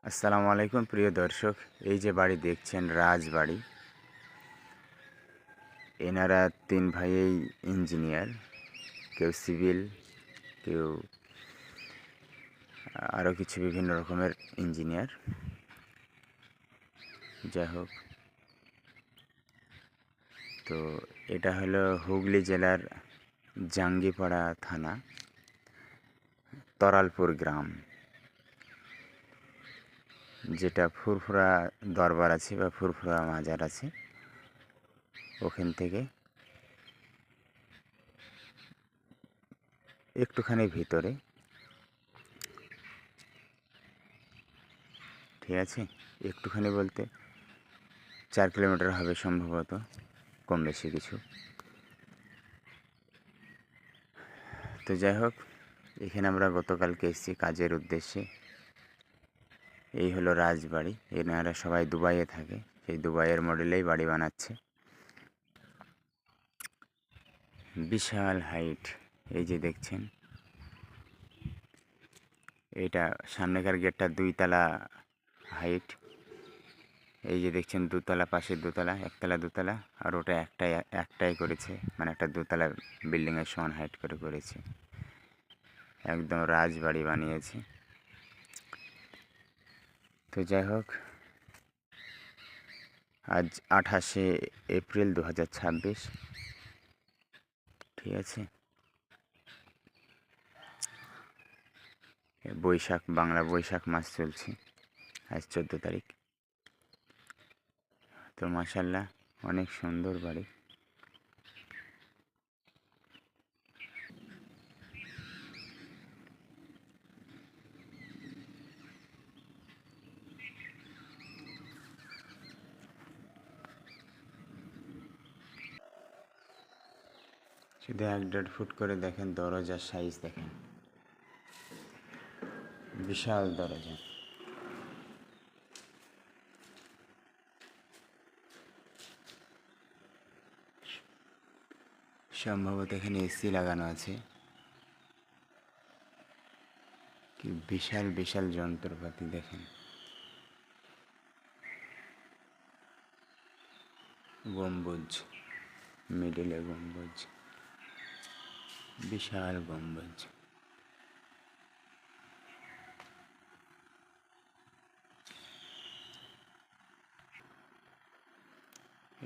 আসসালামু আলাইকুম প্রিয় দর্শক। এই যে বাড়ি দেখছেন রাজবাড়ি, এনারা তিন ভাইয়েই ইঞ্জিনিয়ার, কেউ সিভিল, কেউ আরও কিছু বিভিন্ন রকমের ইঞ্জিনিয়ার। যাই হোক, তো এটা হলো হুগলি জেলার জাঙ্গিপাড়া থানা, তরালপুর গ্রাম, যেটা ফুরফুরা দরবার আছে বা ফুরফুরা মাজার আছে, ওখান থেকে একটুখানি ভিতরে, ঠিক আছে? একটুখানি বলতে 4 কিলোমিটার হবে সম্ভবত, কম বেশি কিছু। তো যাই হোক, এখানে আমরা গতকালকে এসেছি কাজের উদ্দেশ্যে। এই হলো রাজবাড়ি। এনারা সবাই দুবাইয়ে থাকে, সেই দুবাইয়ের মডেলেই বাড়ি বানাচ্ছে। বিশাল হাইট, এই যে দেখছেন, এটা সামনেকার গেটটা 2 তলা হাইট। এই যে দেখছেন দোতলা, পাশের দোতলা, একতলা দোতলা, আর ওটা একটাই করেছে, মানে একটা দোতলা বিল্ডিংয়ের সমান হাইট করে করেছে। একদম রাজবাড়ি বানিয়েছে। তো যাই হোক, আজ 28শে এপ্রিল 2026, ঠিক আছে? বৈশাখ, বাংলা বৈশাখ মাস চলছে, আজ 14 তারিখ। তো মাশাআল্লাহ, অনেক সুন্দর বাড়ি। শুধু 1-1.5 ফুট করে দেখেন, দরজার সাইজ দেখেন, বিশাল দরজা। সম্ভবত এখানে এসি লাগানো আছে। কি বিশাল বিশাল যন্ত্রপাতি দেখেন। গম্বুজ, মিডিলে গম্বুজ, বিশাল গম্বুজ।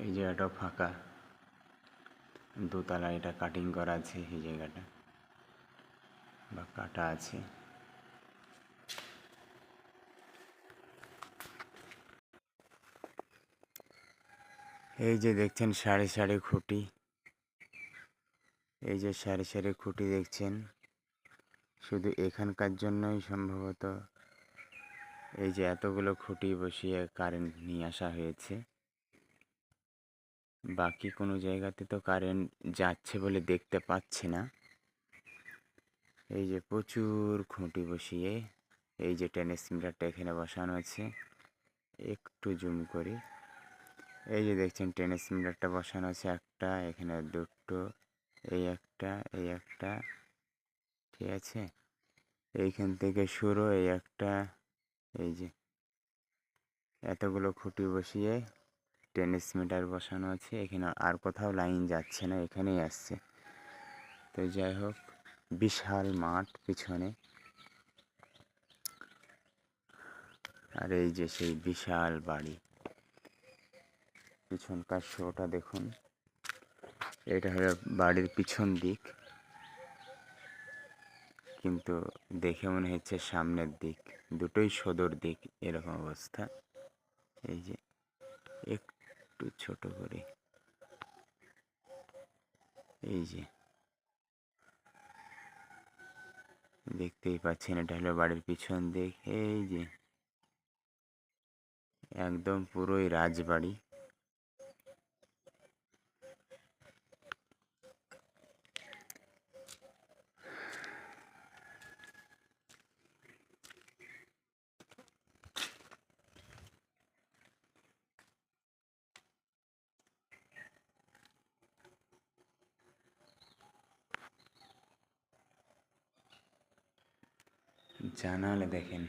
এই জায়গাটাও ফাঁকা, দোতলা, এটা কাটিং করা আছে, এই জায়গাটা বা কাটা আছে। এই যে দেখছেন সারি সারি খুঁটি, এই যে সারি সারি খুঁটি দেখছেন, শুধু এখানকার জন্যই সম্ভবত এই যে এতগুলো খুঁটি বসিয়ে কারেন্ট নিয়ে আসা হয়েছে। বাকি কোনো জায়গাতে তো কারেন্ট যাচ্ছে বলে দেখতে পাচ্ছি না। এই যে প্রচুর খুঁটি বসিয়ে, এই যে ট্রান্সমিটারটা এখানে বসানো আছে, একটু জুম করি। এই যে দেখছেন ট্রান্সমিটারটা বসানো আছে, একটা, এখানে দুটো, এই একটা, এই একটা, ঠিক আছে? এইখান থেকে শুরু, এই একটা, এই যে এতগুলো খুঁটি বসিয়ে ট্রান্সমিটার বসানো আছে। এখানে আর কোথাও লাইন যাচ্ছে না, এখানেই আসছে। তো যাই হোক, বিশাল মাঠ পিছনে, আর এই যে সেই বিশাল বাড়ি। পিছনকার শোটা দেখুন, এটা হলো বাড়ির পিছন দিক, কিন্তু দেখে মনে হচ্ছে সামনের দিক, দুটোই সদর দিক, এরকম অবস্থা। এই যে একটু ছোট করে, এই যে দেখতেই পাচ্ছেন, এটা হলো বাড়ির পিছন দিক। এই যে একদম পুরোই রাজবাড়ি। জানালা দেখেন,